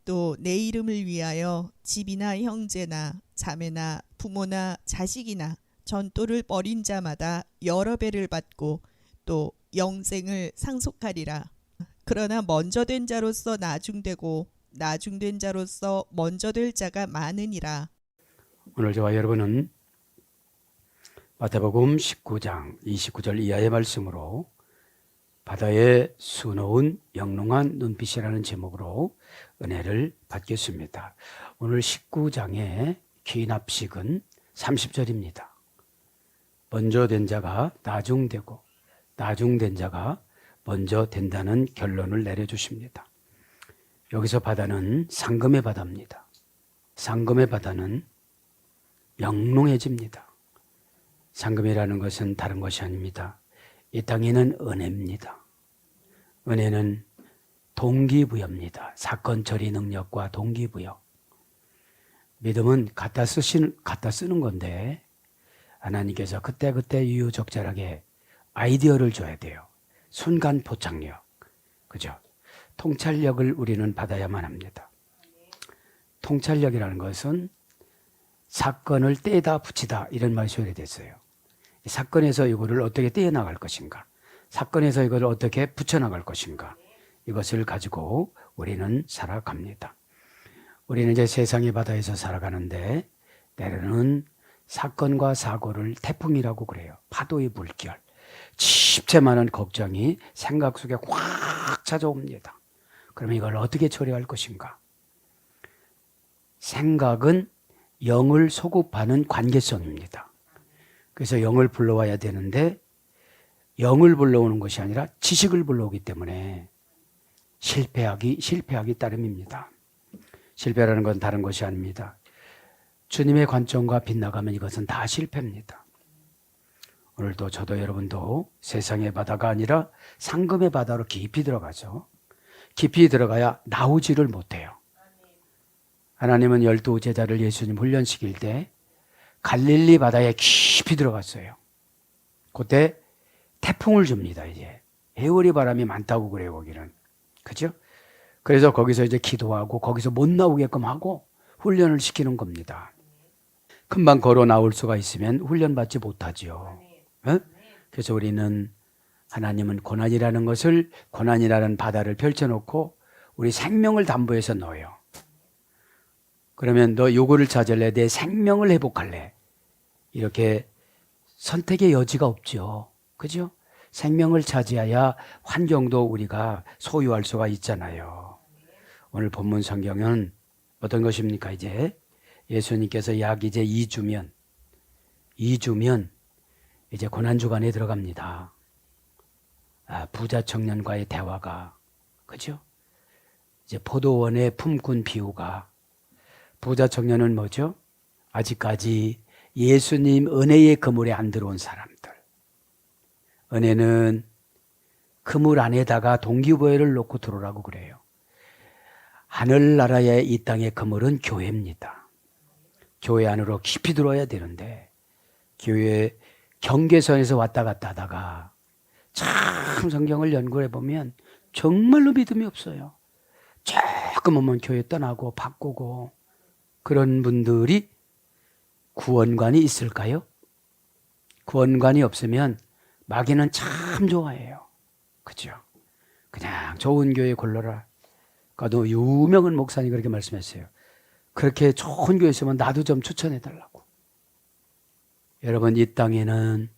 또 내 이름을 위하여 집이나 형제나 자매나 부모나 자식이나 전토를 벌인 자마다 여러 배를 받고 또 영생을 상속하리라. 그러나 먼저 된 자로서 나중되고 나중된 자로서 먼저 될 자가 많으니라. 오늘 저와 여러분은 마태복음 19장 29절 이하의 말씀으로 바다의 수놓은 영롱한 눈빛이라는 제목으로 은혜를 받겠습니다. 오늘 19장의 기납식은 30절입니다. 먼저 된 자가 나중되고 나중된 자가 먼저 된다는 결론을 내려주십니다. 여기서 바다는 상금의 바다입니다. 상금의 바다는 영롱해집니다. 상금이라는 것은 다른 것이 아닙니다. 이 땅에는 은혜입니다. 은혜는 동기부여입니다. 사건 처리 능력과 동기부여. 믿음은 갖다 쓰는 건데 하나님께서 그때그때 유유적절하게 아이디어를 줘야 돼요. 순간 포착력. 그죠? 통찰력을 우리는 받아야만 합니다. 통찰력이라는 것은 사건을 떼다 붙이다 이런 말이 소개됐어요. 사건에서 이거를 어떻게 떼어나갈 것인가, 사건에서 이걸 어떻게 붙여나갈 것인가, 이것을 가지고 우리는 살아갑니다. 우리는 이제 세상의 바다에서 살아가는데 때로는 사건과 사고를 태풍이라고 그래요. 파도의 물결, 집채만한 걱정이 생각 속에 확 찾아옵니다. 그럼 이걸 어떻게 처리할 것인가? 생각은 영을 소급하는 관계성입니다. 그래서 영을 불러와야 되는데 영을 불러오는 것이 아니라 지식을 불러오기 때문에 실패하기 따름입니다. 실패라는 건 다른 것이 아닙니다. 주님의 관점과 빗나가면 이것은 다 실패입니다. 오늘도 저도 여러분도 세상의 바다가 아니라 상금의 바다로 깊이 들어가죠. 깊이 들어가야 나오지를 못해요. 하나님은 12제자를 예수님 훈련시킬 때 갈릴리 바다에 깊이 들어갔어요. 그때 태풍을 줍니다. 이제 해오리 바람이 많다고 그래요. 거기는. 그죠? 그래서 거기서 이제 기도하고 거기서 못 나오게끔 하고 훈련을 시키는 겁니다. 금방 걸어 나올 수가 있으면 훈련받지 못하지요. 그래서 우리는 하나님은 고난이라는 바다를 펼쳐놓고 우리 생명을 담보해서 넣어요. 그러면 너 요거를 찾을래? 내 생명을 회복할래? 이렇게 선택의 여지가 없죠. 그죠? 생명을 차지해야 환경도 우리가 소유할 수가 있잖아요. 오늘 본문 성경은 어떤 것입니까? 이제 예수님께서 약 이제 2주면 이제 고난주간에 들어갑니다. 부자 청년과의 대화가, 그죠? 이제 포도원에 품꾼 비유가, 부자 청년은 뭐죠? 아직까지 예수님 은혜의 그물에 안 들어온 사람들. 은혜는 그물 안에다가 동기부여를 놓고 들어오라고 그래요. 하늘나라의 이 땅의 그물은 교회입니다. 교회 안으로 깊이 들어와야 되는데 교회 경계선에서 왔다 갔다 하다가 참 성경을 연구해 보면 정말로 믿음이 없어요. 조금 오면 교회 떠나고 바꾸고 그런 분들이 구원관이 있을까요? 구원관이 없으면 마귀는 참 좋아해요. 그죠? 그냥 좋은 교회 골라라. 그러니까 유명한 목사님이 그렇게 말씀했어요. 그렇게 좋은 교회 있으면 나도 좀 추천해 달라고. 여러분, 이 땅에는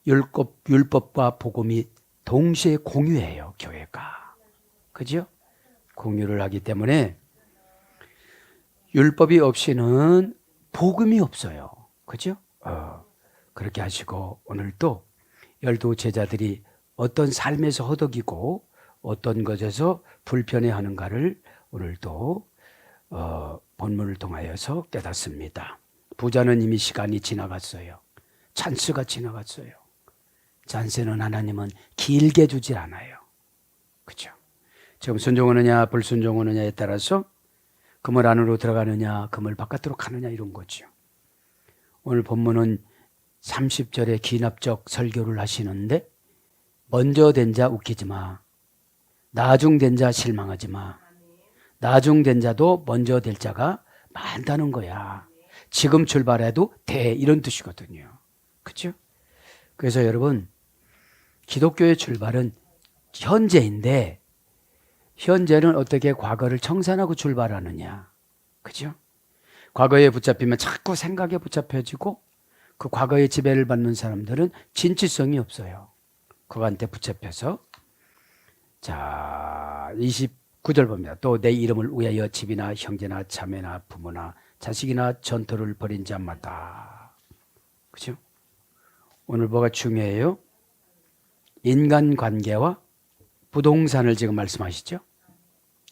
율법과 복음이 동시에 공유해요. 교회가. 그죠? 공유를 하기 때문에 율법이 없이는 복음이 없어요. 그죠? 그렇게 하시고 오늘도 12제자들이 어떤 삶에서 허덕이고 어떤 것에서 불편해하는가를 오늘도 본문을 통하여서 깨닫습니다. 부자는 이미 시간이 지나갔어요. 찬스가 지나갔어요. 찬스는 하나님은 길게 주질 않아요. 그죠? 지금 순종하느냐 불순종하느냐에 따라서 그물 안으로 들어가느냐 그물 바깥으로 가느냐 이런 거죠. 오늘 본문은 30절에 기납적 설교를 하시는데 먼저 된 자 웃기지 마. 나중 된 자 실망하지 마. 나중된 자도 먼저 될 자가 많다는 거야. 지금 출발해도 돼, 이런 뜻이거든요. 그렇죠? 그래서 여러분, 기독교의 출발은 현재인데 현재는 어떻게 과거를 청산하고 출발하느냐. 그죠? 과거에 붙잡히면 자꾸 생각에 붙잡혀지고 그 과거의 지배를 받는 사람들은 진취성이 없어요. 그거한테 붙잡혀서. 자, 29절 봅니다. 또 내 이름을 위하여 집이나 형제나 자매나 부모나 자식이나 전토를 벌인 자마다. 그죠? 오늘 뭐가 중요해요? 인간관계와 부동산을 지금 말씀하시죠?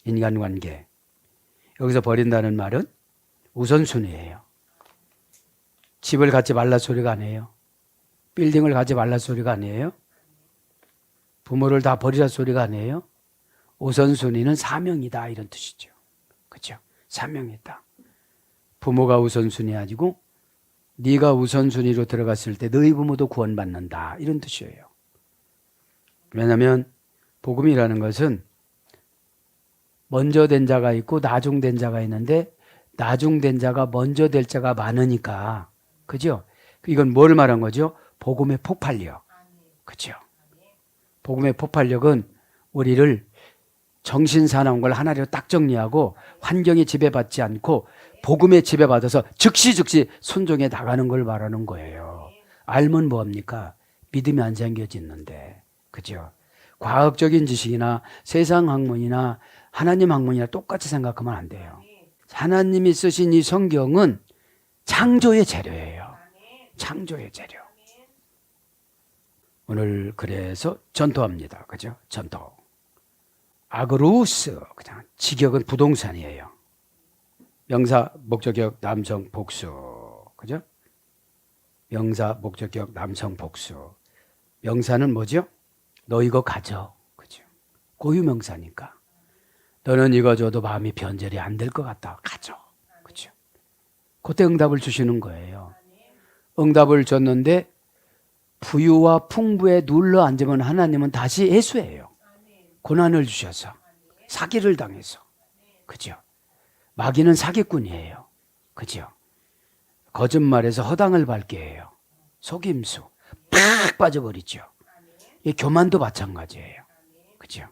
인간관계. 여기서 버린다는 말은 우선순위예요. 집을 갖지 말라 소리가 아니에요. 빌딩을 갖지 말라 소리가 아니에요. 부모를 다 버리라 소리가 아니에요. 우선순위는 사명이다, 이런 뜻이죠. 그렇죠? 사명이다. 부모가 우선순위 아니고 네가 우선순위로 들어갔을 때 너희 부모도 구원받는다, 이런 뜻이에요. 왜냐하면 복음이라는 것은 먼저 된 자가 있고 나중된 자가 있는데 나중된 자가 먼저 될 자가 많으니까. 그죠? 이건 뭘 말한 거죠? 복음의 폭발력. 그죠? 복음의 폭발력은 우리를 정신사나운 걸 하나로 딱 정리하고 환경에 지배받지 않고 복음에 지배받아서 즉시 순종해 나가는 걸 말하는 거예요. 알면 뭐합니까? 믿음이 안 생겨지는데. 그죠? 과학적인 지식이나 세상 학문이나 하나님 학문이나 똑같이 생각하면 안 돼요. 하나님이 쓰신 이 성경은 창조의 재료예요. 창조의 재료. 오늘 그래서 전도합니다. 그죠? 전도. 아그로스, 그냥 직역은 부동산이에요. 명사, 목적격, 남성, 복수. 그죠? 명사, 목적격, 남성, 복수. 명사는 뭐죠? 너 이거 가져. 그죠? 고유명사니까. 너는 이거 줘도 마음이 변절이 안 될 것 같다. 가져. 그죠? 그때 응답을 주시는 거예요. 응답을 줬는데 부유와 풍부에 눌러 앉으면 하나님은 다시 해수해요. 고난을 주셔서. 사기를 당해서. 그죠? 마귀는 사기꾼이에요. 그죠? 거짓말에서 허당을 밟게 해요. 속임수. 팍 빠져버리죠. 이 교만도 마찬가지예요. 그죠?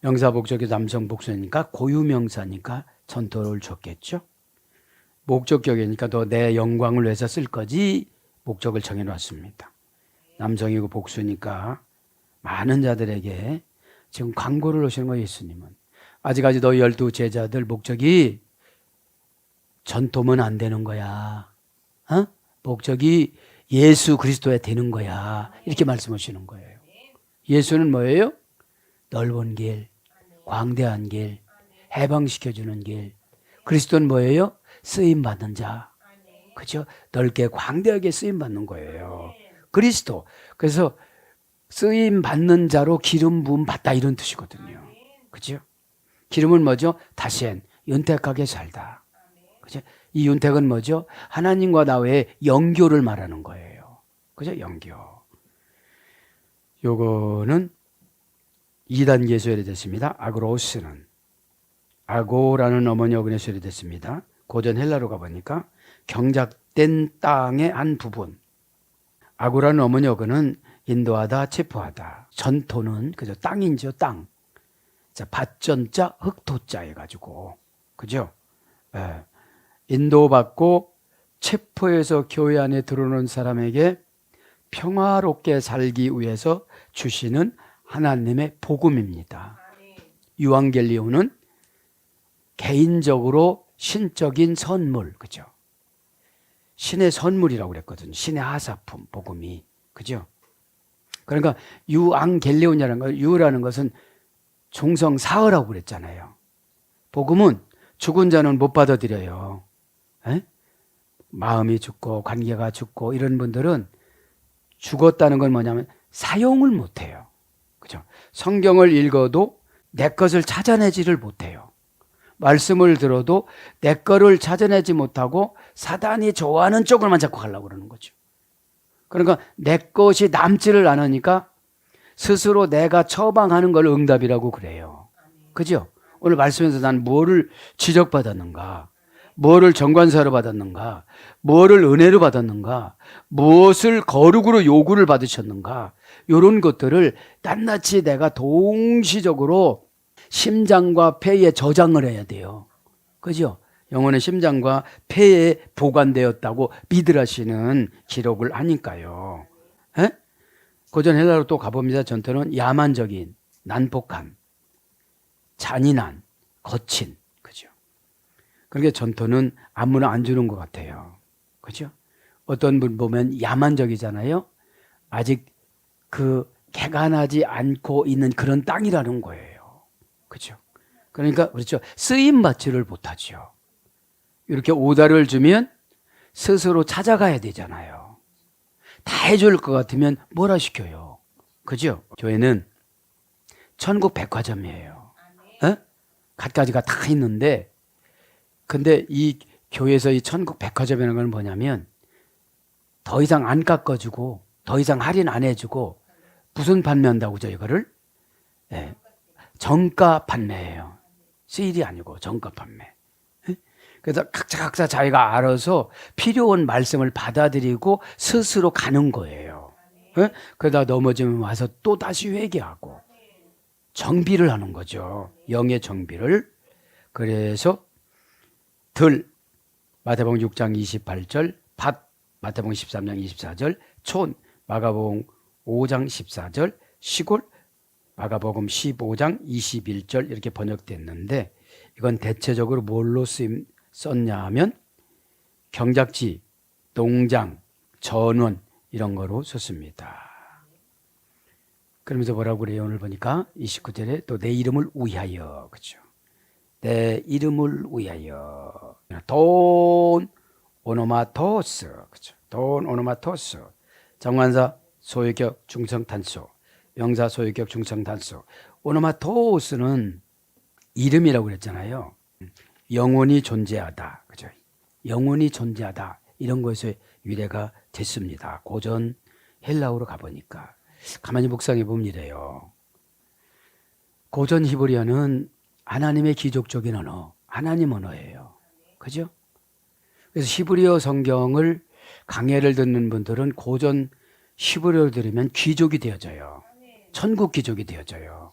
명사 목적이 남성 복수니까 고유명사니까 전토를 줬겠죠. 목적격이니까 너 내 영광을 위해서 쓸 거지, 목적을 정해놨습니다. 남성이고 복수니까 많은 자들에게 지금 광고를 하시는 거예요. 예수님은 아직까지 너희 12 제자들 목적이 전도면 안 되는 거야. 목적이 예수 그리스도에 되는 거야. 이렇게 말씀하시는 거예요. 예수는 뭐예요? 넓은 길, 광대한 길, 해방시켜주는 길. 그리스도는 뭐예요? 쓰임받는 자. 그죠? 넓게 광대하게 쓰임받는 거예요. 그리스도. 그래서 쓰임받는 자로 기름 부음 받다, 이런 뜻이거든요. 그죠? 기름은 뭐죠? 다시엔 윤택하게 살다. 그죠? 이 윤택은 뭐죠? 하나님과 나 외에 영교를 말하는 거예요. 그죠? 영교. 요거는 2단계 소리됐습니다. 아그로스는. 아고라는 어머니 어근에 소리됐습니다. 고전 헬라로 가보니까 경작된 땅의 한 부분. 아고라는 어머니 어근은 인도하다, 체포하다. 전토는 그죠? 땅이죠, 땅. 자, 밭전자, 흑토자 해가지고. 그죠? 예. 인도받고 체포해서 교회 안에 들어오는 사람에게 평화롭게 살기 위해서 주시는 하나님의 복음입니다. 유앙겔리오는 개인적으로 신적인 선물, 그죠? 신의 선물이라고 그랬거든요. 신의 하사품, 복음이. 그죠? 그러니까 유앙겔리온이라는 거, 유라는 것은 종성사허라고 그랬잖아요. 복음은 죽은 자는 못 받아들여요. 에? 마음이 죽고 관계가 죽고 이런 분들은 죽었다는 건 뭐냐면 사용을 못해요. 그죠? 성경을 읽어도 내 것을 찾아내지를 못해요. 말씀을 들어도 내 거를 찾아내지 못하고 사단이 좋아하는 쪽을만 자꾸 가려고 그러는 거죠. 그러니까 내 것이 남지를 않으니까 스스로 내가 처방하는 걸 응답이라고 그래요. 그죠? 오늘 말씀에서 난 뭐를 지적받았는가? 뭐를 정관사로 받았는가? 뭐를 은혜로 받았는가? 무엇을 거룩으로 요구를 받으셨는가? 이런 것들을 낱낱이 내가 동시적으로 심장과 폐에 저장을 해야 돼요. 그죠? 영혼의 심장과 폐에 보관되었다고 믿으라시는 기록을 하니까요. 에? 고전 헬라로 또 가봅니다. 전투는 야만적인, 난폭한, 잔인한, 거친, 그죠? 그러니까 전투는 아무나 안 주는 것 같아요. 그죠? 어떤 분 보면 야만적이잖아요. 아직 그 개간하지 않고 있는 그런 땅이라는 거예요. 그죠? 그러니까 그렇죠. 쓰임 받지를 못하죠. 이렇게 오다를 주면 스스로 찾아가야 되잖아요. 다 해줄 것 같으면 뭐라 시켜요. 그죠? 교회는 천국 백화점이에요. 어? 갖가지가 다 있는데, 근데 이 교회에서 이 천국 백화점이라는 건 뭐냐면 더 이상 안 깎아주고 더 이상 할인 안 해주고 무슨 판매한다고죠 이거를? 네. 정가 판매예요. 세일이 아니고 정가 판매. 그래서 각자 자기가 알아서 필요한 말씀을 받아들이고 스스로 가는 거예요. 그러다 넘어지면 와서 또 다시 회개하고 정비를 하는 거죠. 영의 정비를. 그래서 들 마태복음 6장 28절, 밭 마태복음 13장 24절, 촌 마가복음 5장 14절, 시골 마가복음 15장 21절 이렇게 번역됐는데, 이건 대체적으로 뭘로 썼냐 하면 경작지, 농장, 전원 이런 거로 썼습니다. 그러면서 뭐라고 그래요? 오늘 보니까 29절에 또 내 이름을 위하여, 그렇죠? 내 이름을 위하여. 돈 오노마토스, 그렇죠? 돈 오노마토스. 정관사 소유격 중성 단수, 명사 소유격 중성 단수. 오노마토스는 이름이라고 그랬잖아요. 영원히 존재하다, 그죠? 영원히 존재하다 이런 것에서 유래가 됐습니다. 고전 헬라어로 가보니까 가만히 묵상해 보면 이래요. 고전 히브리어는 하나님의 기족적인 언어, 하나님 언어예요. 그죠? 그래서 히브리어 성경을 강해를 듣는 분들은 고전 히브리어를 들으면 귀족이 되어져요. 천국 귀족이 되어져요.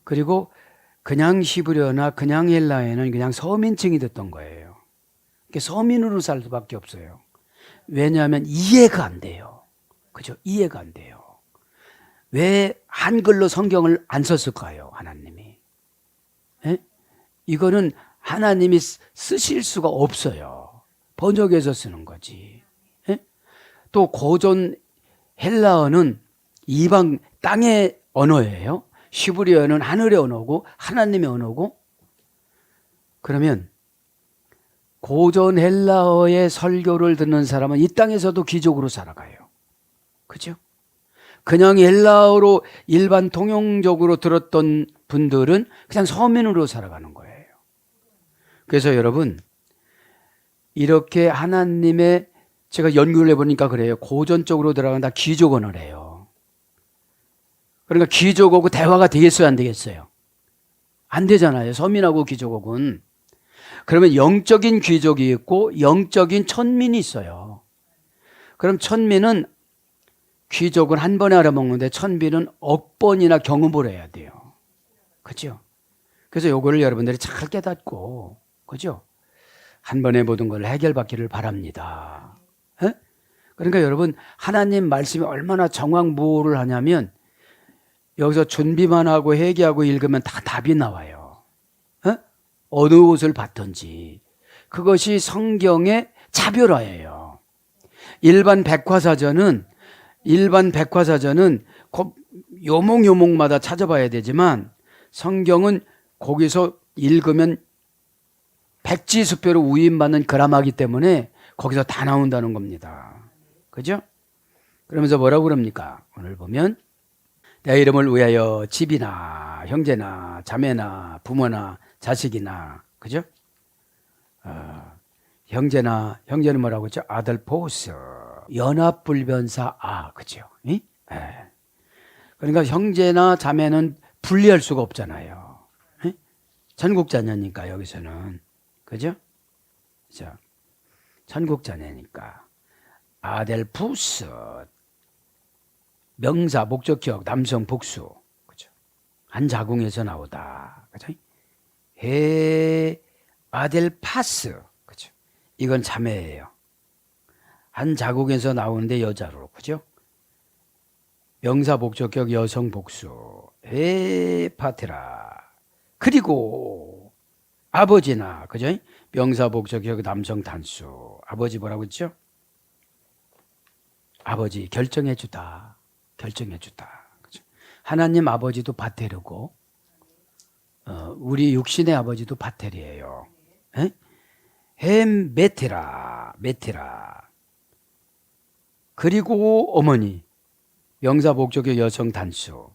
그리고 그냥 히브리어나 그냥 헬라어에는 그냥 서민층이 듣던 거예요. 서민으로 살 수밖에 없어요. 왜냐하면 이해가 안 돼요. 그죠? 이해가 안 돼요. 왜 한글로 성경을 안 썼을까요? 하나님이. 에? 이거는 하나님이 쓰실 수가 없어요. 번역해서 쓰는 거지. 에? 또 고전 헬라어는 이방 땅의 언어예요. 히브리어는 하늘의 언어고 하나님의 언어고. 그러면 고전 헬라어의 설교를 듣는 사람은 이 땅에서도 귀족으로 살아가요. 그죠? 그냥 헬라어로 일반 통용적으로 들었던 분들은 그냥 서민으로 살아가는 거예요. 그래서 여러분, 이렇게 하나님의, 제가 연구를 해보니까 그래요. 고전 쪽으로 들어간다 귀족 언어래요. 그러니까 귀족하고 대화가 되겠어요, 안 되겠어요? 안 되잖아요. 서민하고 귀족하고는. 그러면 영적인 귀족이 있고 영적인 천민이 있어요. 그럼 천민은 귀족은 한 번에 알아먹는데 천민은 억번이나 경험을 해야 돼요. 그죠? 그래서 요거를 여러분들이 잘 깨닫고, 그죠? 한 번에 모든 걸 해결받기를 바랍니다. 에? 그러니까 여러분, 하나님 말씀이 얼마나 정확무오를 하냐면 여기서 준비만 하고 회개하고 읽으면 다 답이 나와요. 에? 어느 옷을 받든지. 그것이 성경의 차별화예요. 일반 백과사전은 요목요목마다 찾아봐야 되지만 성경은 거기서 읽으면 백지수표로 우임받는 그라마기 때문에 거기서 다 나온다는 겁니다. 그죠? 그러면서 뭐라고 그럽니까? 오늘 보면 내 이름을 위하여 집이나 형제나 자매나 부모나 자식이나, 그죠? 형제는 뭐라고 했죠? 아들포스, 연합불변사 그죠? 예? 그러니까 형제나 자매는 분리할 수가 없잖아요. 예? 천국자녀니까 여기서는. 그죠? 자, 천국자녀니까. 아델푸스. 명사, 목적격, 남성, 복수. 그죠? 한 자궁에서 나오다. 그죠? 아델파스. 그죠? 이건 자매예요. 한 자궁에서 나오는데 여자로. 그죠? 명사, 목적격, 여성, 복수. 파테라. 그리고 아버지나. 그죠? 명사, 목적격, 남성, 단수. 아버지 뭐라고 했죠? 아버지 결정해 주다. 결정해 주다. 그죠? 하나님 아버지도 바테르고 우리 육신의 아버지도 바텔이에요. 메테라. 그리고 어머니 명사 목적의 여성 단수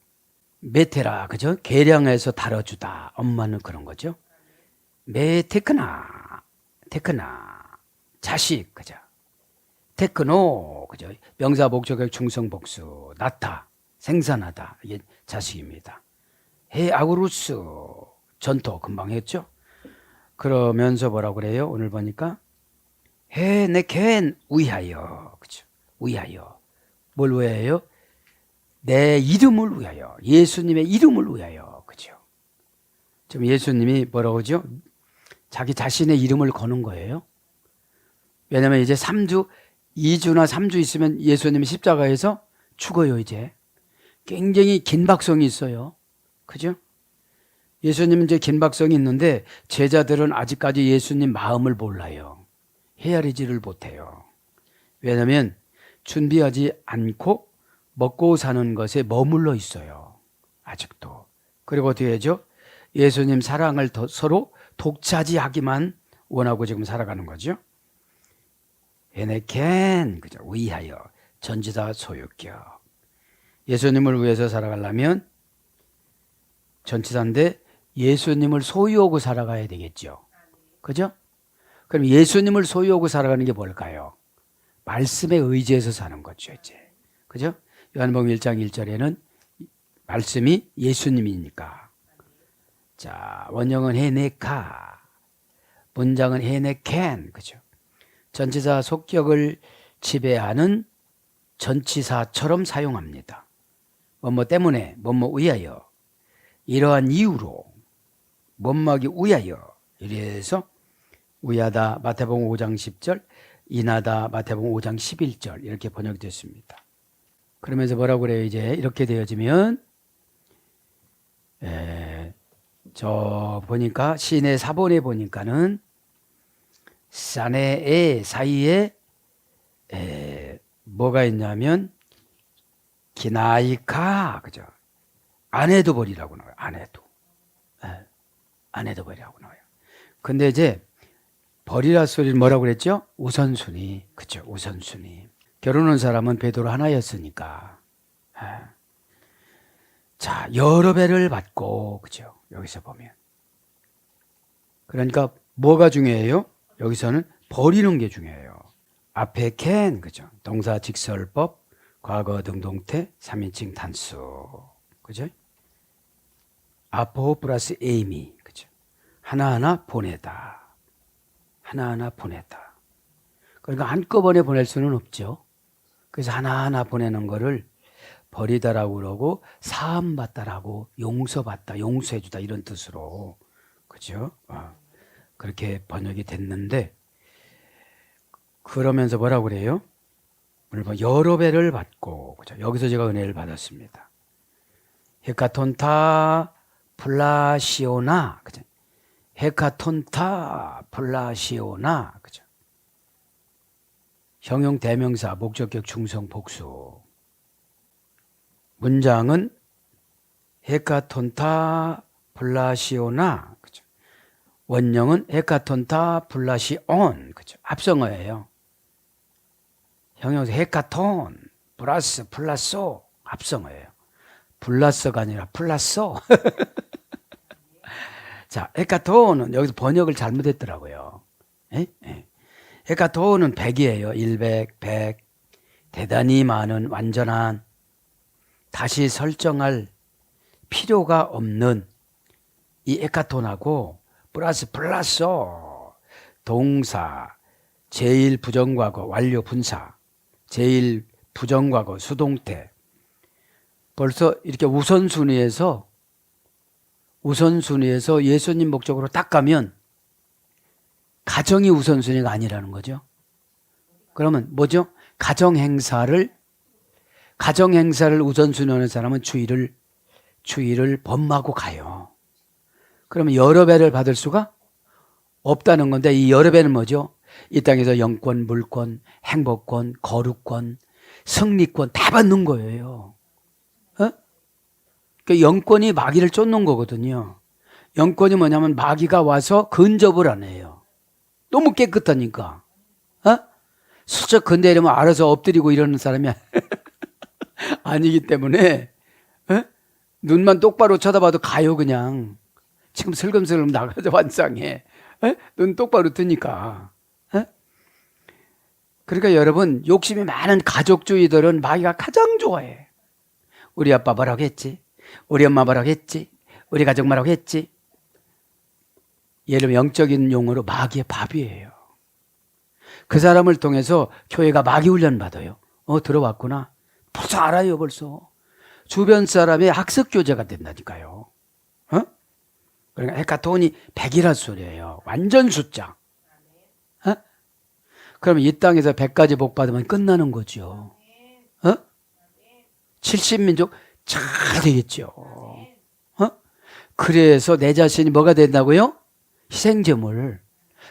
메테라. 그죠? 계량해서 다뤄주다. 엄마는 그런 거죠. 테크나 자식. 그죠? 테크노. 그죠? 명사 목적의 충성 복수 낳다 생산하다. 이게 자식입니다. 아구루스 전토 금방 했죠. 그러면서 뭐라고 그래요? 오늘 보니까 내겐 위하여. 그죠? 위하여. 뭘 위하여? 내 이름을 위하여. 예수님의 이름을 위하여. 그죠? 지금 예수님이 뭐라고 하죠? 자기 자신의 이름을 거는 거예요. 왜냐면 이제 2주나 3주 있으면 예수님이 십자가에서 죽어요. 이제 굉장히 긴박성이 있어요. 그죠? 예수님은 이제 긴박성이 있는데 제자들은 아직까지 예수님 마음을 몰라요. 헤아리지를 못해요. 왜냐하면 준비하지 않고 먹고 사는 것에 머물러 있어요. 아직도. 그리고 어떻게 하죠? 예수님 사랑을 서로 독차지하기만 원하고 지금 살아가는 거죠. 에네켄. 그죠? 위하여. 전지사 소유격. 예수님을 위해서 살아가려면 전치사인데 예수님을 소유하고 살아가야 되겠죠. 그죠? 그럼 예수님을 소유하고 살아가는 게 뭘까요? 말씀에 의지해서 사는 거죠. 이제. 그죠? 요한복음 1장 1절에는 말씀이 예수님이니까. 자, 원형은 헤네카. 문장은 헤네켄. 그죠? 전치사 속격을 지배하는 전치사처럼 사용합니다. 뭐뭐 때문에, 뭐뭐 위하여. 이러한 이유로 못막이 위하여. 이래서 위하다 마태복음 5장 10절, 인하다 마태복음 5장 11절 이렇게 번역됐습니다. 그러면서 뭐라고 그래요? 이제 이렇게 되어지면 저 보니까 시내 4번에 보니까는 사내의 사이에 뭐가 있냐면 기나이카. 그죠? 아내도 버리라고 나와요. 아내도 버리라고 나와요. 근데 이제 버리라 소리를 뭐라고 그랬죠? 우선순위. 그죠? 우선순위. 결혼한 사람은 배도로 하나였으니까. 자, 여러 배를 받고. 그죠? 여기서 보면. 그러니까 뭐가 중요해요? 여기서는 버리는 게 중요해요. 앞에 캔. 그죠? 동사 직설법, 과거 등동태, 3인칭 단수. 그죠? 아포 플러스 에이미. 그죠? 하나하나 보내다. 하나하나 보내다. 그러니까 한꺼번에 보낼 수는 없죠. 그래서 하나하나 보내는 거를 버리다라고 그러고 사함받다라고 용서받다, 용서해주다 이런 뜻으로. 그죠? 그렇게 번역이 됐는데 그러면서 뭐라고 그래요? 오늘 여러 배를 받고. 그죠? 여기서 제가 은혜를 받았습니다. 헤카톤타 플라시오나. 그죠? 헤카톤타 플라시오나. 그죠? 형용 대명사 목적격 충성 복수. 문장은 헤카톤타 플라시오나. 그죠? 원형은 헤카톤타 플라시온. 그죠? 합성어예요. 형용사 헤카톤 플러스 플라소 합성어예요. 플러스가 아니라 플라소. 자, 헤카톤은 여기서 번역을 잘못했더라고요. 헤카톤은 100이에요. 100, 100. 대단히 많은, 완전한, 다시 설정할 필요가 없는 이 헤카톤하고 플러스 동사 제1 부정과거 완료 분사 제1 부정과거 수동태 벌써 이렇게 우선순위에서 예수님 목적으로 딱 가면 가정이 우선순위가 아니라는 거죠. 그러면 뭐죠? 가정행사를 우선순위하는 사람은 주의를 범하고 가요. 그러면 여러 배를 받을 수가 없다는 건데 이 여러 배는 뭐죠? 이 땅에서 영권, 물권, 행복권, 거룩권, 승리권 다 받는 거예요. 그러니까 영권이 마귀를 쫓는 거거든요. 영권이 뭐냐면 마귀가 와서 근접을 안 해요. 너무 깨끗하니까. 슬쩍 건드리면 알아서 엎드리고 이러는 사람이 아니기 때문에 눈만 똑바로 쳐다봐도 가요 그냥. 지금 슬금슬금 나가서 환상해. 눈 똑바로 뜨니까. 그러니까 여러분 욕심이 많은 가족주의들은 마귀가 가장 좋아해. 우리 아빠 뭐라고 했지? 우리 엄마 뭐라고 했지? 우리 가족 뭐라고 했지? 예를 들면 영적인 용어로 마귀의 밥이에요. 그 사람을 통해서 교회가 마귀 훈련 받아요. 들어왔구나. 벌써 알아요 벌써. 주변 사람의 학습 교재가 된다니까요. 그러니까 헤카톤이 100이란 소리예요. 완전 숫자. 그러면 이 땅에서 100가지 복 받으면 끝나는 거죠. 70민족 잘 되겠죠. 그래서 내 자신이 뭐가 된다고요? 희생제물.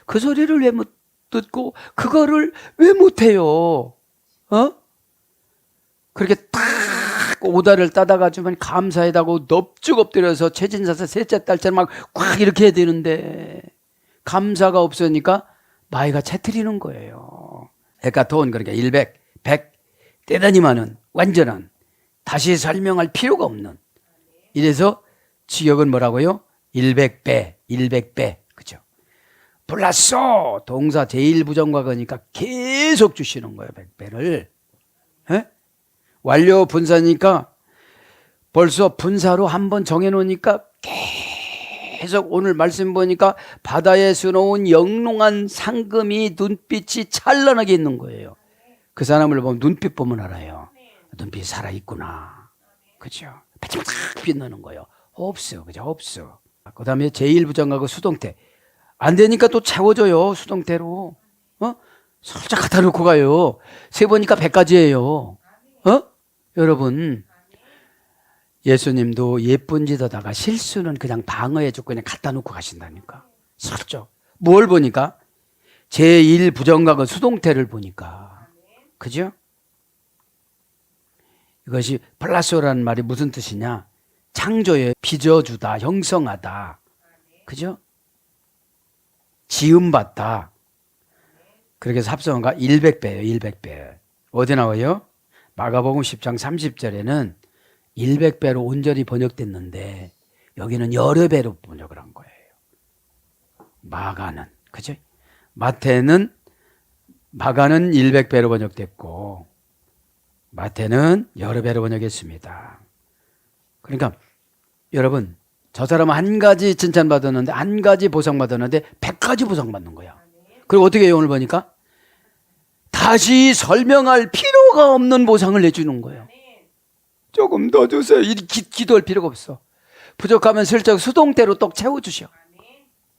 그 소리를 왜 못 듣고 그거를 왜 못해요? 그렇게 딱 오다를 따다가 주면 감사해다고 넙죽 엎드려서 최진사서 셋째 딸처럼 막 꽉 이렇게 해야 되는데 감사가 없으니까 마귀가 채트리는 거예요. 헤카톤 그러니까 100 대단히 많은 완전한 다시 설명할 필요가 없는 이래서 지역은 뭐라고요? 100배 그죠? 플러스 동사 제1부정과거니까 계속 주시는 거예요. 100배를 완료 분사니까 벌써 분사로 한번 정해놓으니까 계속 오늘 말씀 보니까 바다에 수놓은 영롱한 상금이 눈빛이 찬란하게 있는 거예요. 그 사람을 보면 눈빛 보면 알아요. 눈빛이 살아있구나. 그죠? 반짝반짝 빛나는 거예요. 없어. 그죠? 없어. 그 다음에 제1부정하고 수동태. 안 되니까 또 채워줘요. 수동태로. 살짝 갖다 놓고 가요. 세보니까 100가지예요. 여러분, 예수님도 예쁜 짓하다가 실수는 그냥 방어해주고 그냥 갖다 놓고 가신다니까. 살짝. 뭘 보니까? 제1부정각은 수동태를 보니까. 그죠? 이것이 플라소라는 말이 무슨 뜻이냐? 창조에 빚어주다, 형성하다. 그죠? 지음받다. 그렇게 해서 합성어가 100배예요. 100배. 어디 나와요? 마가복음 10장 30절에는 100배로 온전히 번역됐는데 여기는 여러 배로 번역을 한 거예요. 마가는. 그죠? 마가는 100배로 번역됐고 마태는 여러 배로 번역했습니다. 그러니까 여러분 저 사람은 한 가지 칭찬받았는데 한 가지 보상받았는데 100가지 보상받는 거야. 그리고 어떻게 해요? 오늘 보니까 다시 설명할 필요가 없는 보상을 내주는 거예요. 조금 더 주세요. 기도할 필요가 없어. 부족하면 슬쩍 수동태로 똑 채워주셔.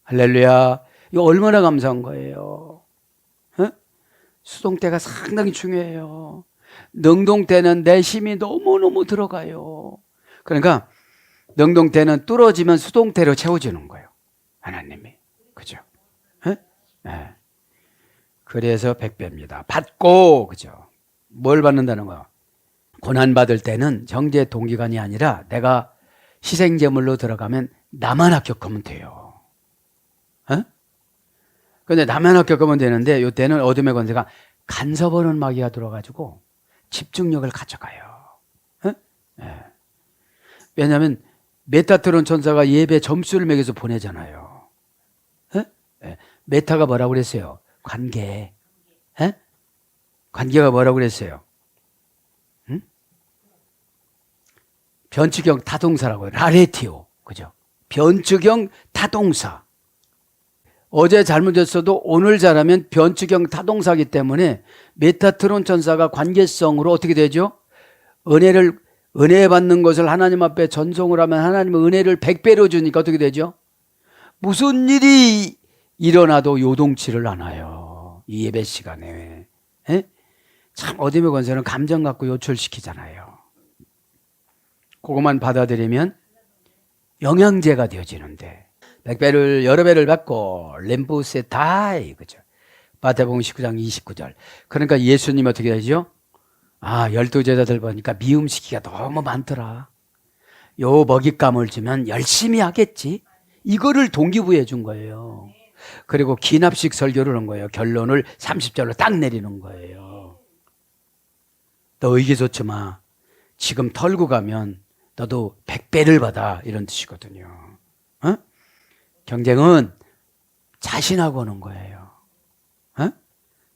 할렐루야. 이거 얼마나 감사한 거예요. 수동태가 상당히 중요해요. 능동태는 내심이 너무너무 들어가요. 그러니까 능동태는 뚫어지면 수동태로 채워주는 거예요. 하나님이. 그죠? 네. 그래서 100배입니다. 받고, 그죠? 뭘 받는다는 거야? 고난받을 때는 형제 동기간이 아니라 내가 희생제물로 들어가면 나만 합격하면 돼요. 근데 나만 합격하면 되는데 이때는 어둠의 권세가 간섭하는 마귀가 들어가지고 집중력을 가져가요. 왜냐하면 메타트론 천사가 예배 점수를 매겨서 보내잖아요. 메타가 뭐라고 그랬어요? 관계. 관계가 뭐라고 그랬어요? 변칙형 타동사라고요. 라레티오. 그죠? 변칙형 타동사. 어제 잘못했어도 오늘 잘하면 변주경 타동사기 때문에 메타트론 천사가 관계성으로 어떻게 되죠? 은혜 받는 것을 하나님 앞에 전송을 하면 하나님은 은혜를 100배로 주니까 어떻게 되죠? 무슨 일이 일어나도 요동치를 않아요. 이 예배 시간에. 에? 참 어둠의 권세는 감정 갖고 요철시키잖아요. 그것만 받아들이면 영양제가 되어지는데 100배를 여러 배를 받고 렘보세타이 그죠? 마태복음 19장 29절. 그러니까 예수님 어떻게 되죠? 12제자들 보니까 미움시키가 너무 많더라. 요 먹잇감을 주면 열심히 하겠지. 이거를 동기부여해 준 거예요. 그리고 기납식 설교를 한 거예요. 결론을 30절로 딱 내리는 거예요. 너 의기소치 마. 지금 털고 가면 너도 100배를 받아. 이런 뜻이거든요. 어? 경쟁은 자신하고 하는 거예요. 어?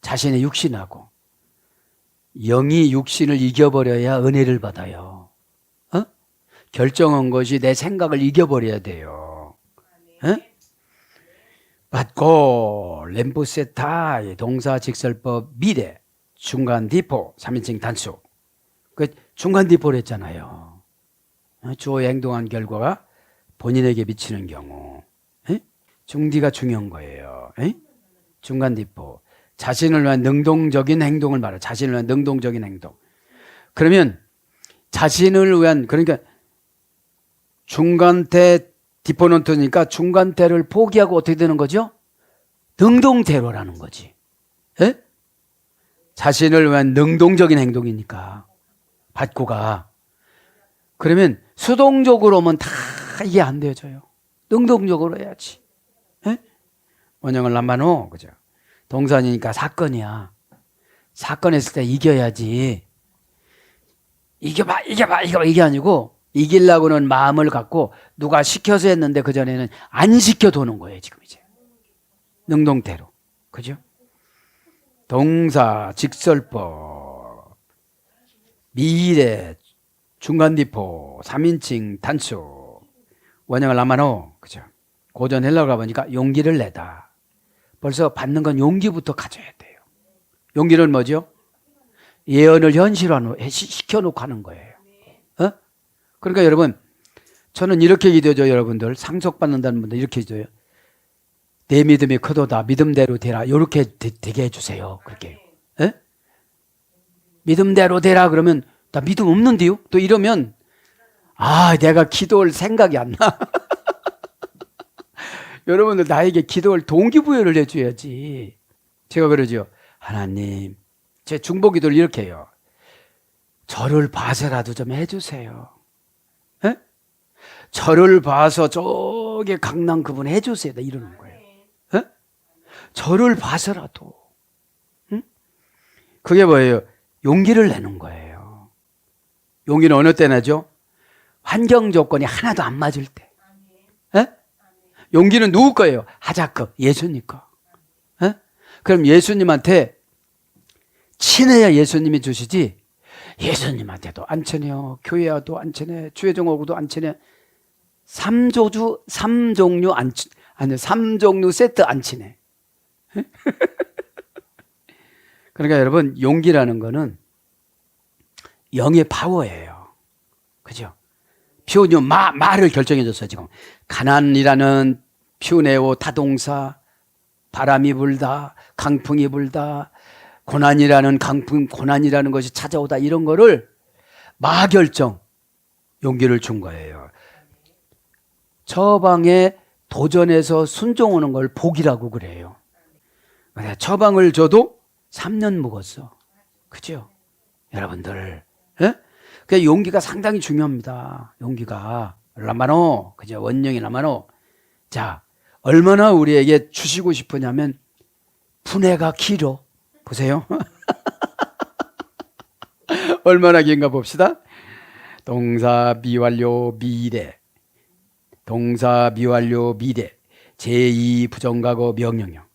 자신의 육신하고. 영이 육신을 이겨버려야 은혜를 받아요. 어? 결정한 것이 내 생각을 이겨버려야 돼요. 어? 받고 렘보세타 동사 직설법 미래 중간 디포 3인칭 단수. 그 중간 디포를 했잖아요. 주어에 행동한 결과가 본인에게 미치는 경우. 중디가 중요한 거예요. 중간 디포. 자신을 위한 능동적인 행동을 말해요. 자신을 위한 능동적인 행동. 그러면 자신을 위한 그러니까 중간태 디포넌트니까 중간태를 포기하고 어떻게 되는 거죠? 능동태로라는 거지. 에? 자신을 위한 능동적인 행동이니까 받고가. 그러면 수동적으로 하면 다 이게 안 되어져요. 능동적으로 해야지. 에? 원형을 남만호 그죠? 동산이니까 사건이야. 사건 했을 때 이겨야지. 이겨봐 이게 아니고 이기려고는 마음을 갖고 누가 시켜서 했는데 그전에는 안 시켜도는 거예요. 지금 이제 능동태로. 그죠? 동사 직설법 미래 중간디포 3인칭 단수 원형을 남아노. 그죠? 고전 헬라어 가보니까 용기를 내다. 벌써 받는 건 용기부터 가져야 돼요. 용기는 뭐죠? 예언을 현실화시켜놓고 하는 거예요. 어? 그러니까 여러분, 저는 이렇게 기도해줘요. 여러분들 상속받는다는 분들 이렇게 기도해요. 내 믿음이 크도다. 믿음대로 되라. 이렇게 되게 해주세요. 그렇게. 에? 믿음대로 되라 그러면 나 믿음 없는데요? 또 이러면 내가 기도할 생각이 안 나. 여러분들 나에게 기도할 동기부여를 해줘야지. 제가 그러죠. 하나님, 제 중보기도를 이렇게 해요. 저를 봐서라도 좀 해주세요. 에? 저를 봐서 저기 강남 그분 해주세요. 나 이러는 거예요. 에? 저를 봐서라도. 응? 그게 뭐예요? 용기를 내는 거예요. 용기는 어느 때 내죠? 환경 조건이 하나도 안 맞을 때. 에? 용기는 누구 거예요? 하자크, 예수님 거. 에? 그럼 예수님한테 친해야 예수님이 주시지 예수님한테도 안 친해요. 교회와도 안 친해. 주회종하고도 안 친해. 3종류 세트 안 친해. 그러니까 여러분 용기라는 거는 영의 파워예요. 그죠? 피오니오 말을 결정해 줬어요. 지금 가난이라는 피오네오 타동사 바람이 불다 강풍이 불다 고난이라는 강풍 고난이라는 것이 찾아오다 이런 거를 마결정 용기를 준 거예요. 처방에 도전해서 순종하는 걸 복이라고 그래요. 처방을 줘도 3년 묵었어. 그죠? 여러분들 그 용기가 상당히 중요합니다. 용기가 라마노, 그죠? 원령이 라마노. 자, 얼마나 우리에게 주시고 싶으냐면 분해가 길어. 보세요. 얼마나 긴가 봅시다. 동사 미완료 미래, 동사 미완료 미래, 제2 부정과거 명령형.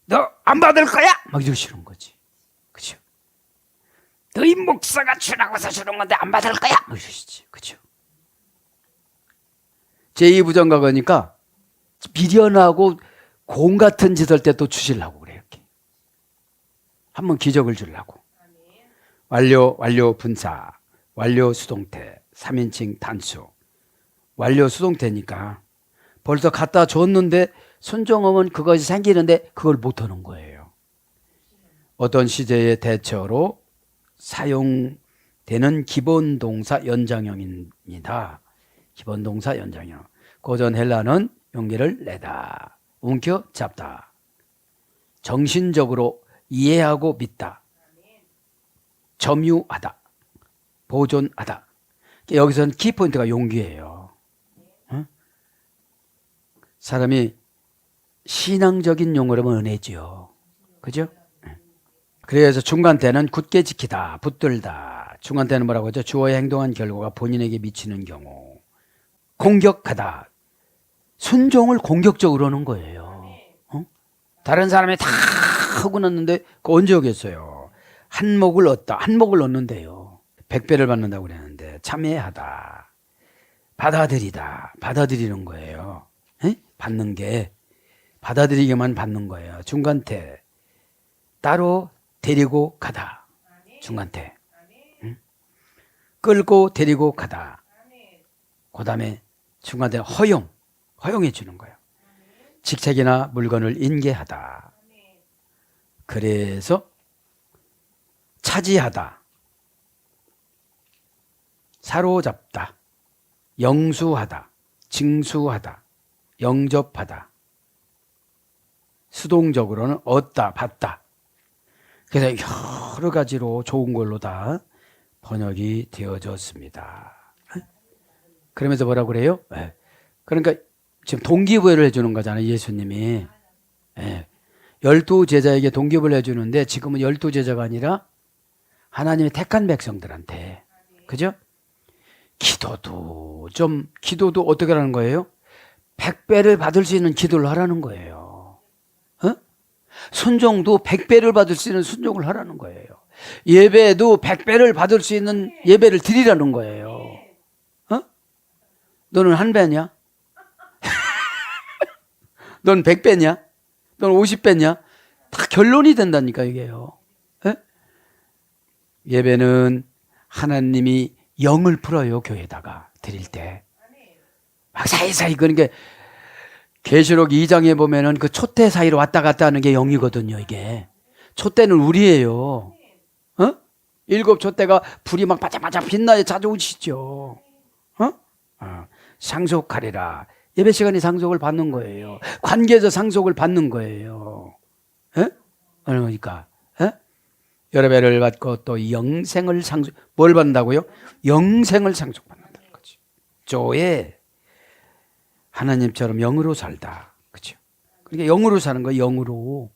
너 안 받을 거야? 막 이러시는 거지. 그죠? 너희 목사가 주라고서 주는 건데 안 받을 거야? 막 이러시지. 그죠? 제2 부정과거니까 미련하고 공 같은 짓 할 때 또 주시려고 그래. 이렇게 한번 기적을 주려고. 완료 분사, 완료 수동태, 3인칭 단수. 완료 수동태니까 벌써 갖다 줬는데 순종하면 그것이 생기는데 그걸 못하는 거예요. 어떤 시제의 대처로 사용되는 기본동사 연장형입니다. 기본동사 연장형. 고전 헬라는 용기를 내다, 움켜잡다, 정신적으로 이해하고 믿다, 점유하다, 보존하다. 여기서는 키포인트가 용기예요. 사람이 신앙적인 용어로 하면 은혜지요. 그죠? 그래서 중간 때는 굳게 지키다, 붙들다. 중간 때는 뭐라고 하죠? 주어의 행동한 결과가 본인에게 미치는 경우. 공격하다. 순종을 공격적으로 하는 거예요. 다른 사람이 다 하고 났는데 그거 언제 오겠어요? 한몫을 얻다. 한몫을 얻는데요. 100배를 받는다고 그랬는데 참여하다. 받아들이다. 받아들이는 거예요. 받는 게 받아들이게만 받는 거예요. 중간태. 따로 데리고 가다. 중간태. 끌고 데리고 가다. 그 다음에 중간태 허용해 주는 거예요. 직책이나 물건을 인계하다. 그래서 차지하다, 사로잡다, 영수하다, 징수하다, 영접하다. 수동적으로는 얻다, 받다. 그래서 여러 가지로 좋은 걸로 다 번역이 되어졌습니다. 그러면서 뭐라고 그래요? 그러니까 지금 동기부여를 해주는 거잖아요. 예수님이 12제자에게 동기부여를 해주는데 지금은 12제자가 아니라 하나님의 택한 백성들한테. 그죠? 기도도 어떻게 하라는 거예요? 100배를 받을 수 있는 기도를 하라는 거예요. 순종도 100배를 받을 수 있는 순종을 하라는 거예요. 예배도 100배를 받을 수 있는 예배를 드리라는 거예요. 너는 1배냐? 넌 100배냐? 넌 50배냐? 다 결론이 된다니까 이게요. 예배는 하나님이 영을 풀어요. 교회에다가 드릴 때 막 사이사이. 그러니까 계시록 2장에 보면은 그 촛대 사이로 왔다 갔다 하는 게 영이거든요. 이게 촛대는 우리예요. 7 촛대가 불이 막 바짝바짝 빛나게 찾아오시죠. 상속하리라. 예배 시간에 상속을 받는 거예요. 관계에서 상속을 받는 거예요. 그러니까 여러 배를 받고 또 영생을 뭘 받는다고요? 영생을 상속받는다는 거지. 조에 하나님처럼 영으로 살다. 그렇죠? 그러니까 영으로 사는 거예요. 영으로.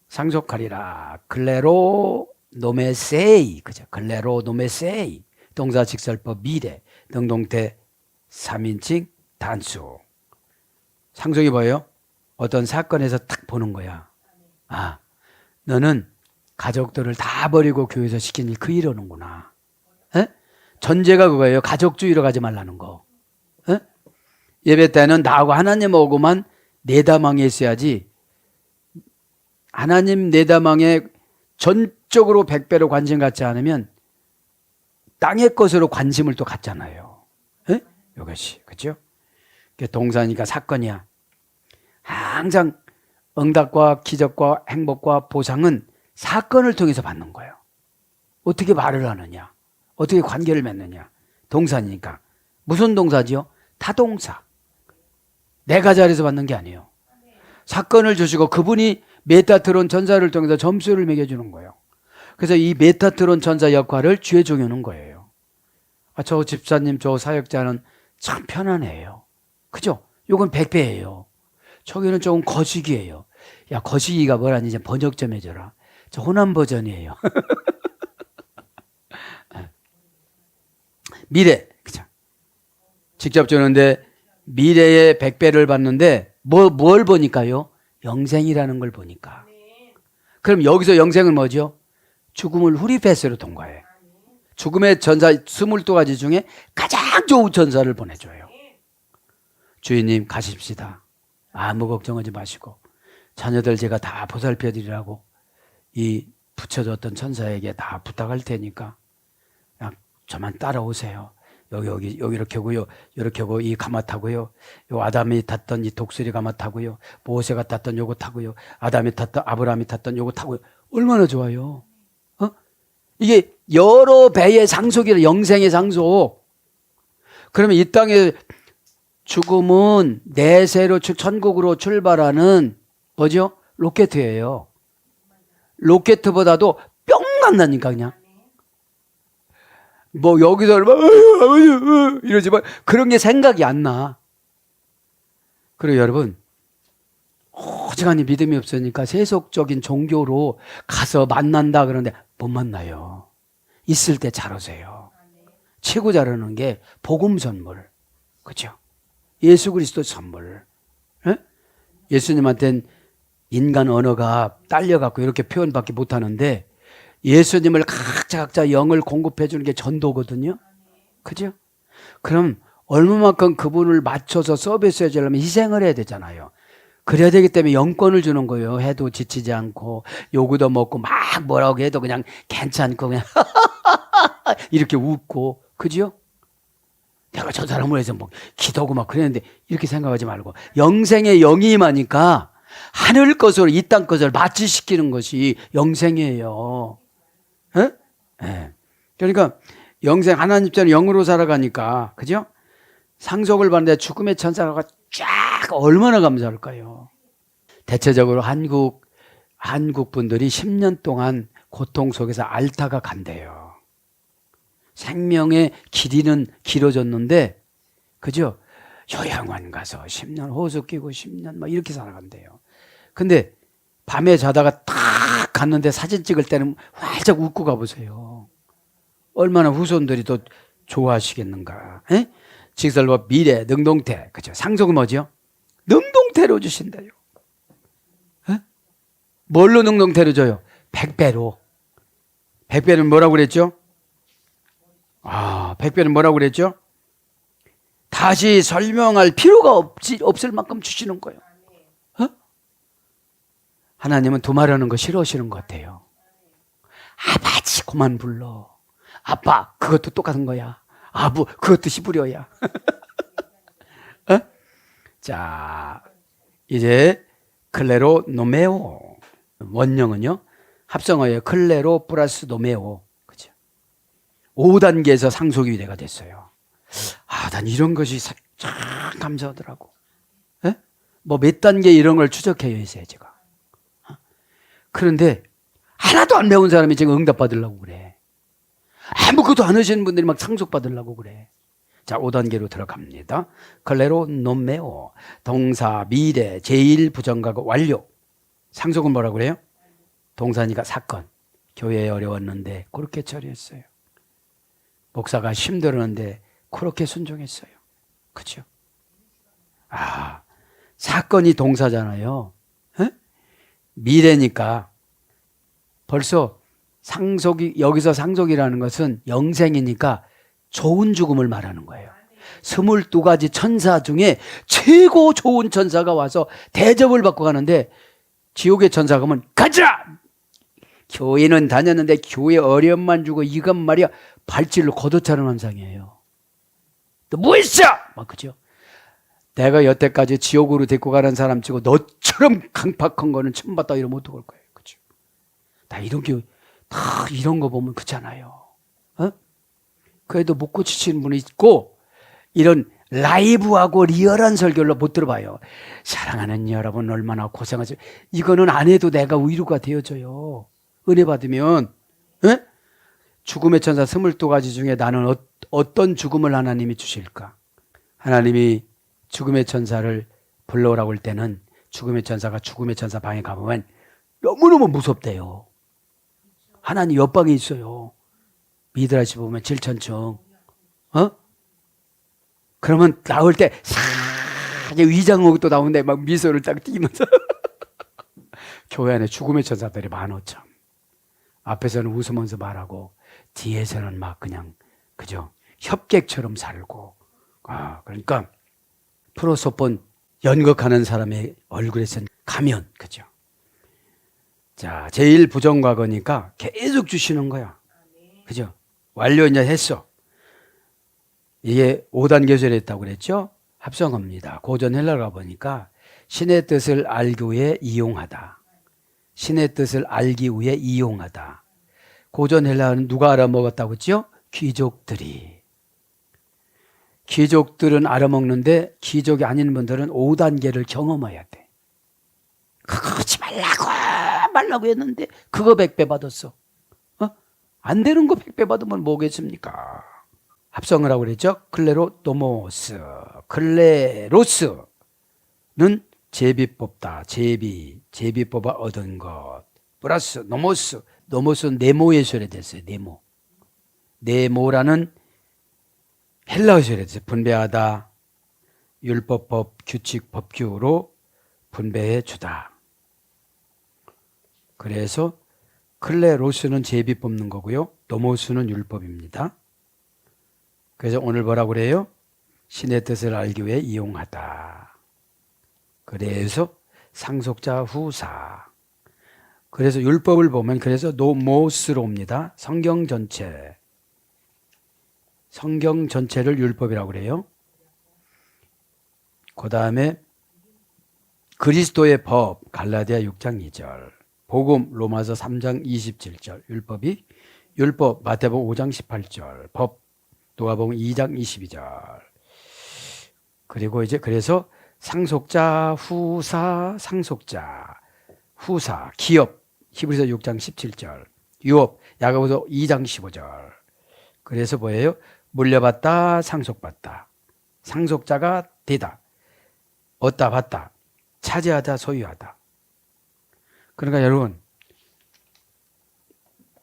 상속하리라. 클레로 노메세이. 그죠? 클레로 노메세이. 동사 직설법 미래. 능동태 3인칭 단수. 상속이 뭐예요? 어떤 사건에서 딱 보는 거야. 너는 가족들을 다 버리고 교회에서 시킨 일 그 일하는구나. 전제가 그거예요. 가족주의로 가지 말라는 거. 예배 때는 나하고 하나님 오고만 내다망에 있어야지. 하나님 내다망에 전적으로 100배로 관심 갖지 않으면 땅의 것으로 관심을 또 갖잖아요. 이것이. 그렇죠? 동사니까 사건이야. 항상 응답과 기적과 행복과 보상은 사건을 통해서 받는 거예요. 어떻게 말을 하느냐, 어떻게 관계를 맺느냐. 동사니까. 무슨 동사지요? 타동사. 내가 잘해서 받는 게 아니에요. 사건을 주시고 그분이 메타트론 전사를 통해서 점수를 매겨주는 거예요. 그래서 이 메타트론 전사 역할을 주에 정해놓은 거예요. 저 집사님, 저 사역자는 참 편안해요. 그죠? 요건 100배예요. 저기는 조금 거시기예요. 야, 거시기가 뭐라니 이제 번역 좀 해줘라. 저 호남 버전이에요. 미래. 그죠? 직접 주는데 미래의 100배를 받는데 뭘 보니까요? 영생이라는 걸 보니까. 그럼 여기서 영생은 뭐죠? 죽음을 후리패스로 통과해. 죽음의 전사 22가지 중에 가장 좋은 전사를 보내줘요. 주인님 가십시다. 아무 걱정하지 마시고 자녀들 제가 다 보살펴 드리라고 이 붙여줬던 천사에게 다 부탁할 테니까 그냥 저만 따라오세요. 여기 이렇게 하고요. 이렇게 하고 이 가마 타고요. 요 아담이 탔던 이 독수리 가마 타고요. 모세가 탔던 요거 타고요. 아브라함이 탔던 요거 타고요. 얼마나 좋아요. 이게 여러 배의 상속이라, 영생의 상속. 그러면 이 땅에 죽음은 내세로 천국으로 출발하는 뭐죠? 로켓이에요. 로켓보다도 뿅 간다니까 그냥. 뭐 여기서 이러지만 그런 게 생각이 안 나. 그리고 여러분 오지간히 믿음이 없으니까 세속적인 종교로 가서 만난다 그러는데 못 만나요. 있을 때 잘 오세요. 최고 잘하는 게 복음 선물. 그렇죠? 예수 그리스도 선물. 예? 예수님한테는 인간 언어가 딸려갖고 이렇게 표현밖에 못하는데 예수님을 각자 영을 공급해 주는 게 전도거든요. 그죠? 그럼 얼마만큼 그분을 맞춰서 서비스 해주려면 희생을 해야 되잖아요. 그래야 되기 때문에 영권을 주는 거예요. 해도 지치지 않고 요구도 먹고 막 뭐라고 해도 그냥 괜찮고 그냥 이렇게 웃고. 그죠? 내가 저 사람을 위해서 뭐 기도하고 막 그랬는데 이렇게 생각하지 말고 영생의 영이 임하니까 하늘 것으로 이 땅 것을 마취시키는 것이 영생이에요. 예? 예. 그러니까 영생 하나님 입장에 영으로 살아가니까 그죠? 상속을 받는데 죽음의 천사가 쫙 얼마나 감사할까요? 대체적으로 한국 분들이 10년 동안 고통 속에서 앓다가 간대요. 생명의 길이는 길어졌는데 그죠? 요양원 가서 10년 호수 끼고 10년 막 이렇게 살아간대요. 근데 밤에 자다가 딱 갔는데 사진 찍을 때는 활짝 웃고 가보세요. 얼마나 후손들이 또 좋아하시겠는가. 에? 직설법 미래 능동태. 그죠? 상속은 뭐죠? 능동태로 주신다요. 에? 뭘로 능동태로 줘요? 100배로. 100배는 뭐라고 그랬죠? 100배는 뭐라고 그랬죠? 다시 설명할 필요가 없을 만큼 주시는 거예요. 하나님은 두말하는 거 싫어하시는 것 같아요. 아버지 그만 불러. 아빠 그것도 똑같은 거야. 아부 그것도 시부려야. 자 이제 클레로 노메오. 원형은요 합성어예요. 클레로 플러스 노메오. 그죠? 5단계에서 상속이 되가 됐어요. 난 이런 것이 참 감사하더라고. 뭐 몇 단계 이런 걸 추적해요 이제 제가. 그런데 하나도 안 배운 사람이 지금 응답 받으려고 그래. 아무것도 안 하시는 분들이 막 상속 받으려고 그래. 자 5단계로 들어갑니다. 클레로 노메오. 동사 미래 제1 부정가고 완료. 상속은 뭐라고 그래요? 동사니까 사건. 교회에 어려웠는데 그렇게 처리했어요. 목사가 힘들었는데 그렇게 순종했어요. 그렇죠? 사건이 동사잖아요. 에? 미래니까 벌써 여기서 상속이라는 것은 영생이니까 좋은 죽음을 말하는 거예요. 22가지 천사 중에 최고 좋은 천사가 와서 대접을 받고 가는데 지옥의 천사가 오면 가자! 교회는 다녔는데 교회 어려움만 주고 이건 말이야 발질로 걷어차는 환상이에요. 또 뭐 했어? 막 그죠? 내가 여태까지 지옥으로 데리고 가는 사람 치고 너처럼 강팍한 거는 처음 봤다 이러면 어떡할 거예요. 그죠? 다 이런 거 보면 그렇잖아요. 그래도 못 고치시는 분이 있고 이런 라이브하고 리얼한 설교를 못 들어봐요. 사랑하는 여러분 얼마나 고생하죠. 이거는 안 해도 내가 위로가 되어져요. 은혜 받으면. 죽음의 천사 22가지 중에 나는 어떤 죽음을 하나님이 주실까? 하나님이 죽음의 천사를 불러오라고 할 때는 죽음의 천사가 죽음의 천사 방에 가보면 너무너무 무섭대요. 하나님 옆방에 있어요. 미드라시 보면 7천층. 그러면 나올 때 위장하고 또 나오는데 막 미소를 딱 띄면서 교회 안에 죽음의 천사들이 많어 참. 앞에서는 웃으면서 말하고 뒤에서는 막 그냥 그죠? 협객처럼 살고. 그러니까 프로소폰 연극하는 사람의 얼굴에서 가면, 그죠? 자, 제일 부정과거니까 계속 주시는 거야. 그죠? 완료 이제 했어. 이게 5단계절에 했다고 그랬죠? 합성어입니다. 고전 헬라가 보니까 신의 뜻을 알기 위해 이용하다. 신의 뜻을 알기 위해 이용하다. 고전 헬라어는 누가 알아먹었다고 했죠? 귀족들이. 귀족들은 알아먹는데 귀족이 아닌 분들은 5단계를 경험해야 돼. 그거 하지 말라고 했는데 그거 100배 받았어. 안 되는 거 100배 받으면 뭐겠습니까? 합성을 하고 그랬죠? 클레로도모스, 클레로스는 제비뽑다. 제비뽑아 얻은 것. 플러스 노모스는 네모의 소리 됐어요. 네모라는 헬라어 소리 됐어요. 분배하다, 율법, 규칙, 법규로 분배해 주다. 그래서 클레로스는 제비 뽑는 거고요. 노모스는 율법입니다. 그래서 오늘 뭐라고 그래요? 신의 뜻을 알기 위해 이용하다. 그래서 상속자 후사. 그래서 율법을 보면 그래서 노모스로 옵니다. 성경 전체를 율법이라고 그래요. 그 다음에 그리스도의 법 갈라디아 6장 2절, 복음 로마서 3장 27절, 율법 마태복음 5장 18절, 법 누가복음 2장 22절. 그리고 이제 그래서 상속자 후사 기업 히브리서 6장 17절, 유업 야고보서 2장 15절. 그래서 뭐예요? 물려받다, 상속받다. 상속자가 되다. 얻다, 받다. 차지하다, 소유하다. 그러니까 여러분,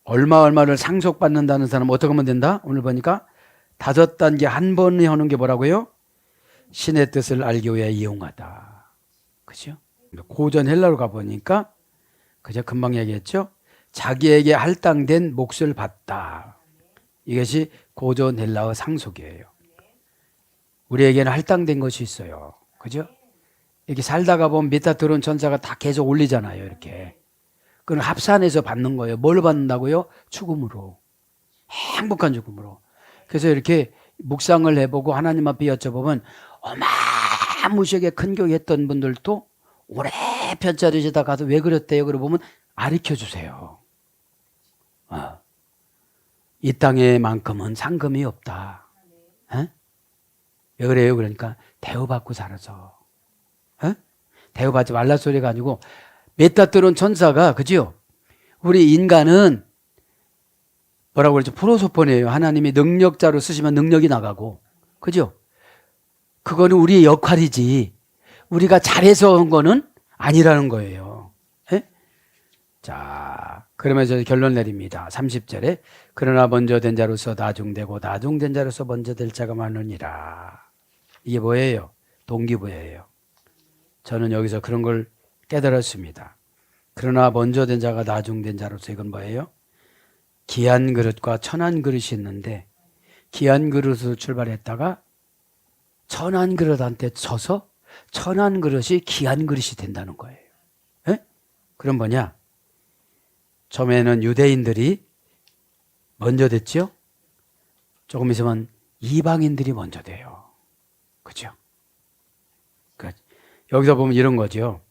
얼마를 상속받는다는 사람은 어떻게 하면 된다? 오늘 보니까 5단계 한 번에 하는 게 뭐라고요? 신의 뜻을 알기 위해 이용하다. 그죠? 고전 헬라로 가보니까, 그죠? 금방 얘기했죠? 자기에게 할당된 몫을 받다. 이것이 고전 헬라어 상속이에요. 우리에게는 할당된 것이 있어요. 그죠? 이렇게 살다가 보면 밑에 들어온 전사가 다 계속 올리잖아요. 이렇게. 그건 합산해서 받는 거예요. 뭘 받는다고요? 죽음으로. 행복한 죽음으로. 그래서 이렇게 묵상을 해보고 하나님 앞에 여쭤보면 어마무시하게 큰교했던 분들도 오래 편짜리시다 가서 왜 그랬대요? 그러고 보면 가르쳐주세요. 이 땅에만큼은 상금이 없다. 에? 왜 그래요? 그러니까 대우받고 살아서. 대우받지 말라 소리가 아니고 메타트론 천사가, 그죠? 우리 인간은 뭐라고 그러죠? 프로소폰이에요. 하나님이 능력자로 쓰시면 능력이 나가고, 그죠? 그거는 우리의 역할이지 우리가 잘해서 한 거는 아니라는 거예요. 자, 그러면서 결론 내립니다. 30절에 그러나 먼저 된 자로서 나중되고 나중된 자로서 먼저 될 자가 많으니라. 이게 뭐예요? 동기부여예요. 저는 여기서 그런 걸 깨달았습니다. 그러나 먼저 된 자가 나중된 자로서 이건 뭐예요? 귀한 그릇과 천한 그릇이 있는데 귀한 그릇으로 출발했다가 천한 그릇한테 져서 천한 그릇이 귀한 그릇이 된다는 거예요. 그럼 뭐냐? 처음에는 유대인들이 먼저 됐죠? 조금 있으면 이방인들이 먼저 돼요. 그죠? 그러니까 여기서 보면 이런 거죠.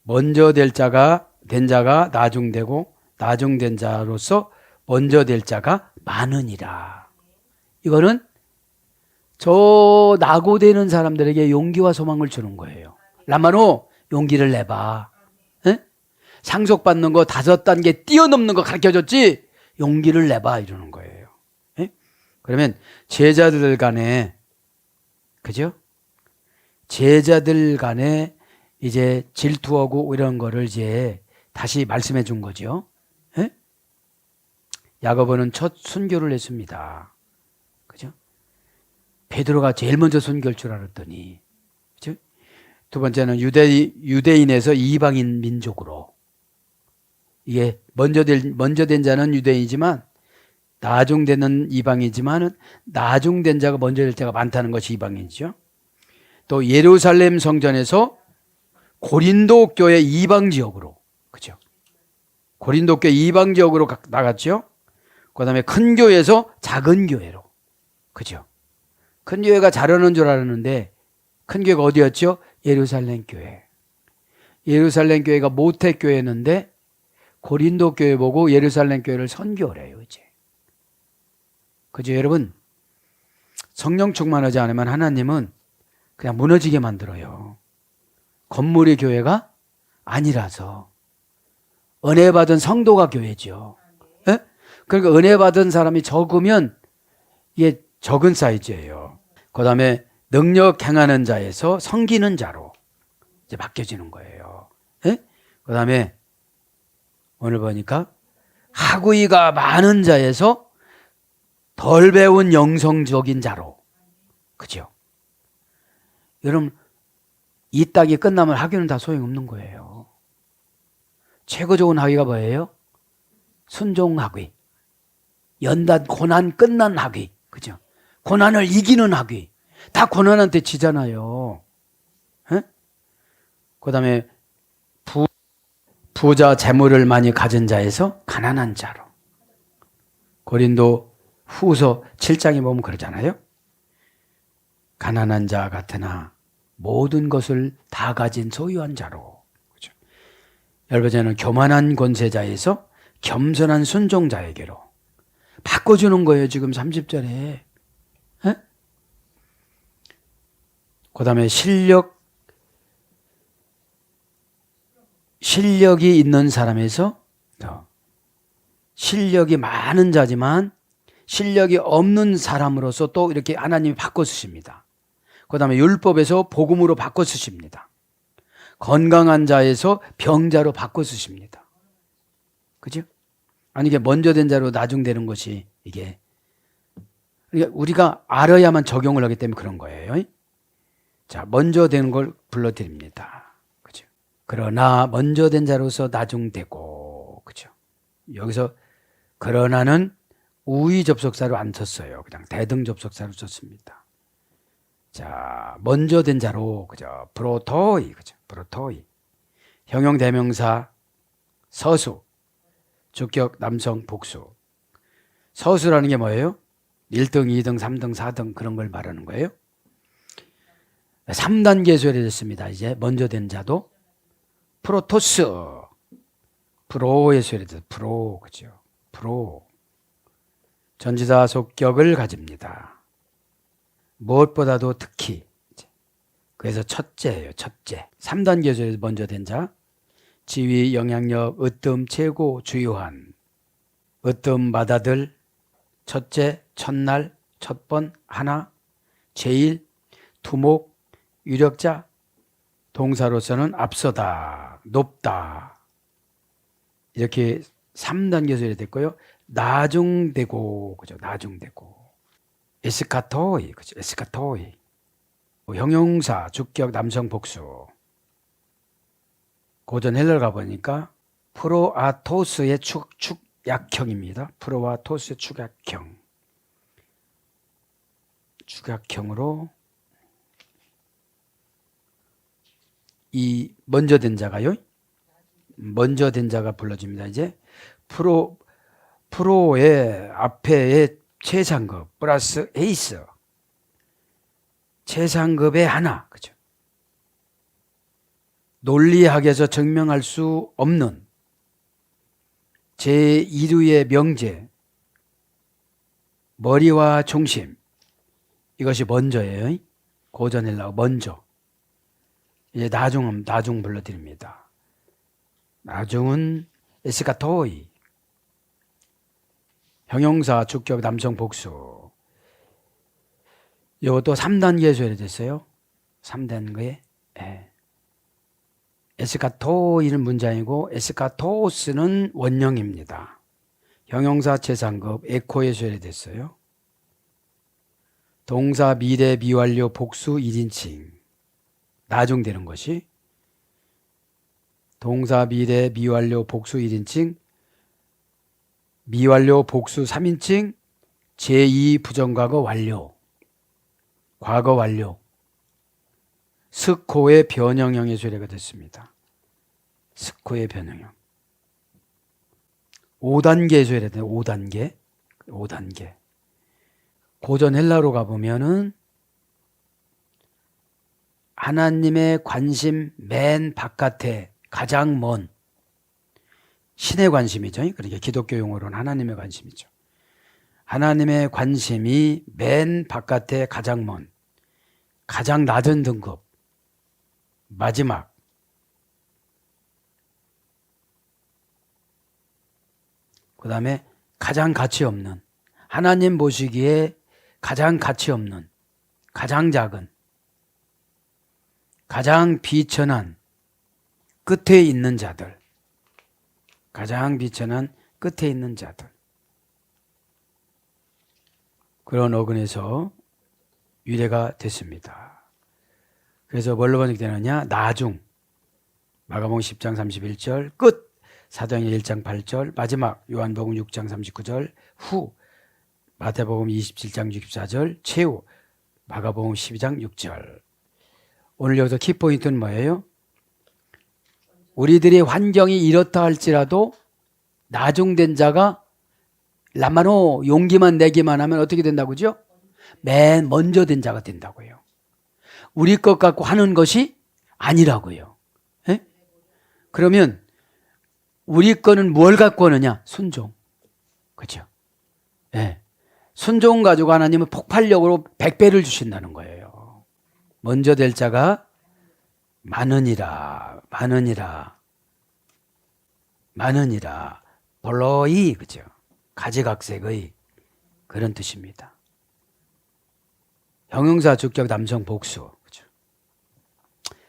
먼저 된 자가 나중되고 나중된 자로서 먼저 될 자가 많으니라. 이거는 저 낙오되는 사람들에게 용기와 소망을 주는 거예요. 라마노 용기를 내봐. 상속받는 거 5단계 뛰어넘는 거 가르쳐줬지? 용기를 내봐 이러는 거예요. 그러면 제자들 간에, 그죠? 제자들 간에 이제 질투하고 이런 거를 이제 다시 말씀해 준 거죠. 야고보는 첫 순교를 했습니다. 그죠? 베드로가 제일 먼저 순교할 줄 알았더니, 그죠? 두 번째는 유대인에서 이방인 민족으로. 이게 먼저 된 자는 유대인이지만 나중되는 이방이지만 나중된 자가 먼저 될 자가 많다는 것이 이방인이죠. 또 예루살렘 성전에서 고린도 교회 이방 지역으로, 그죠? 고린도 교회 이방 지역으로 나갔죠. 그다음에 큰 교회에서 작은 교회로, 그죠? 큰 교회가 잘하는 줄 알았는데 큰 교회가 어디였죠? 예루살렘 교회. 예루살렘 교회가 모태 교회였는데 고린도 교회 보고 예루살렘 교회를 선교래요, 이제. 그죠, 여러분? 성령 충만하지 않으면 하나님은 그냥 무너지게 만들어요. 건물이 교회가 아니라서. 은혜 받은 성도가 교회죠. 예? 그러니까 은혜 받은 사람이 적으면 이게 적은 사이즈예요. 그 다음에 능력 행하는 자에서 섬기는 자로 이제 바뀌어지는 거예요. 예? 그 다음에 오늘 보니까 학위가 많은 자에서 덜 배운 영성적인 자로. 그죠? 여러분, 이 딱이 끝나면 학위는 다 소용없는 거예요. 최고 좋은 학위가 뭐예요? 순종 학위. 연단 고난 끝난 학위. 그죠? 고난을 이기는 학위. 다 고난한테 지잖아요. 그 다음에 부자 재물을 많이 가진 자에서 가난한 자로. 고린도 후서 7장에 보면 그러잖아요. 가난한 자 같으나 모든 것을 다 가진 소유한 자로. 그렇죠? 10번째는 교만한 권세자에서 겸손한 순종자에게로. 바꿔주는 거예요, 지금 30절에. 그 다음에 실력이 있는 사람에서 실력이 많은 자지만 실력이 없는 사람으로서 또 이렇게 하나님이 바꿔 쓰십니다. 그 다음에 율법에서 복음으로 바꿔 쓰십니다. 건강한 자에서 병자로 바꿔 쓰십니다. 그죠? 아니, 이게 먼저 된 자로 나중되는 것이 이게. 그러니까 우리가 알아야만 적용을 하기 때문에 그런 거예요. 자, 먼저 되는 걸 불러드립니다. 그죠? 그러나 먼저 된 자로서 나중되고, 그죠? 여기서 그러나는 우위 접속사로 안 썼어요. 그냥 대등 접속사로 썼습니다. 자, 먼저 된 자로, 그죠? 프로토이, 그죠? 프로토이. 형용 대명사 서수, 주격 남성 복수. 서수라는 게 뭐예요? 1등, 2등, 3등, 4등 그런 걸 말하는 거예요. 3단계 소리됐습니다. 이제 먼저 된 자도 프로토스, 프로의 소리됐어요. 프로, 그죠? 프로. 전치사 속격을 가집니다. 무엇보다도 특히. 그래서 첫째예요, 첫째. 3단계 소리 먼저 된 자. 지위, 영향력, 으뜸, 최고, 주요한. 으뜸, 맏아들, 첫째, 첫날, 첫번, 하나, 제일, 두목, 유력자, 동사로서는 앞서다, 높다. 이렇게 3단계 소리 됐고요. 나중되고, 그죠? 나중되고. 에스카토이, 그죠? 에스카토이. 형용사, 주격, 남성 복수. 고전 헬러 가보니까 프로아토스의 축약형입니다. 프로아토스의 축약형. 축약형으로 이 먼저 된 자가요. 먼저 된 자가 불러집니다. 이제 프로의 앞에의 최상급 플러스 에이스. 최상급의 하나. 그죠? 논리학에서 증명할 수 없는 제2류의 명제, 머리와 중심, 이것이 먼저예요. 고전 헬라어 먼저. 이제 나중 불러드립니다. 나중은 에스카토이, 형용사, 주격, 남성 복수. 이것도 3단계에 소개됐어요. 3단계에. 예. 에스카토이는 문장이고 에스카토스는 원형입니다. 형용사 최상급 에코에 소개됐어요. 동사 미래 미완료 복수 1인칭. 나중되는 것이 동사 미래 미완료 복수 1인칭, 미완료 복수 3인칭, 제2 부정과거 완료, 과거 완료. 스코의 변형형의 수레가 됐습니다. 스코의 변형형. 5단계의 수레가 됐어요. 5단계. 고전 헬라로 가보면은 하나님의 관심 맨 바깥에 가장 먼 신의 관심이죠. 그러니까 기독교 용어로는 하나님의 관심이죠. 하나님의 관심이 맨 바깥에 가장 먼, 가장 낮은 등급, 마지막. 그 다음에 가장 가치 없는, 하나님 보시기에 가장 가치 없는, 가장 작은, 가장 비천한 끝에 있는 자들. 가장 비천한 끝에 있는 자들. 그런 어근에서 유래가 됐습니다. 그래서 뭘로 번역되느냐? 나중. 마가복음 10장 31절 끝. 사도행전 1장 8절 마지막. 요한복음 6장 39절 후. 마태복음 27장 64절 최후. 마가복음 12장 6절. 오늘 여기서 키포인트는 뭐예요? 우리들의 환경이 이렇다 할지라도 나중된 자가 라마노 용기만 내기만 하면 어떻게 된다고죠? 맨 먼저 된 자가 된다고요. 우리 것 갖고 하는 것이 아니라고요. 에? 그러면 우리 거는 뭘 갖고 하느냐? 순종. 그렇죠? 예. 순종 가지고 하나님은 폭발력으로 100배를 주신다는 거예요. 먼저 될 자가 많으니라. 벌로이, 그죠? 가지각색의 그런 뜻입니다. 형용사 주격 남성 복수, 그죠?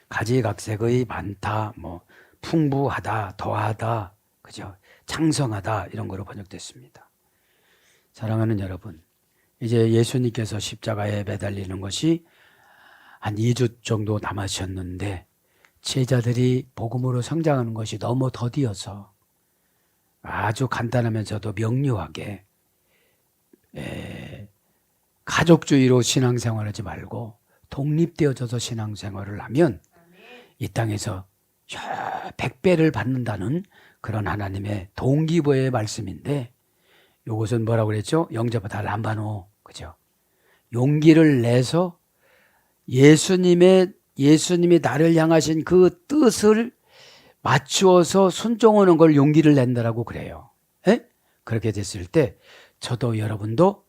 가지각색의 많다, 뭐 풍부하다, 더하다, 그죠? 창성하다 이런 거로 번역됐습니다. 사랑하는 여러분, 이제 예수님께서 십자가에 매달리는 것이 한 2주 정도 남으셨는데 제자들이 복음으로 성장하는 것이 너무 더디어서 아주 간단하면서도 명료하게 가족주의로 신앙생활하지 말고 독립되어져서 신앙생활을 하면 이 땅에서 100배를 받는다는 그런 하나님의 동기부여의 말씀인데, 이것은 뭐라고 그랬죠? 영접하다 람바노, 그죠? 용기를 내서 예수님이 나를 향하신 그 뜻을 맞추어서 순종하는 걸 용기를 낸다라고 그래요. 에? 그렇게 됐을 때 저도 여러분도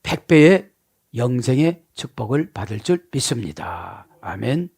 100배의 영생의 축복을 받을 줄 믿습니다. 아멘.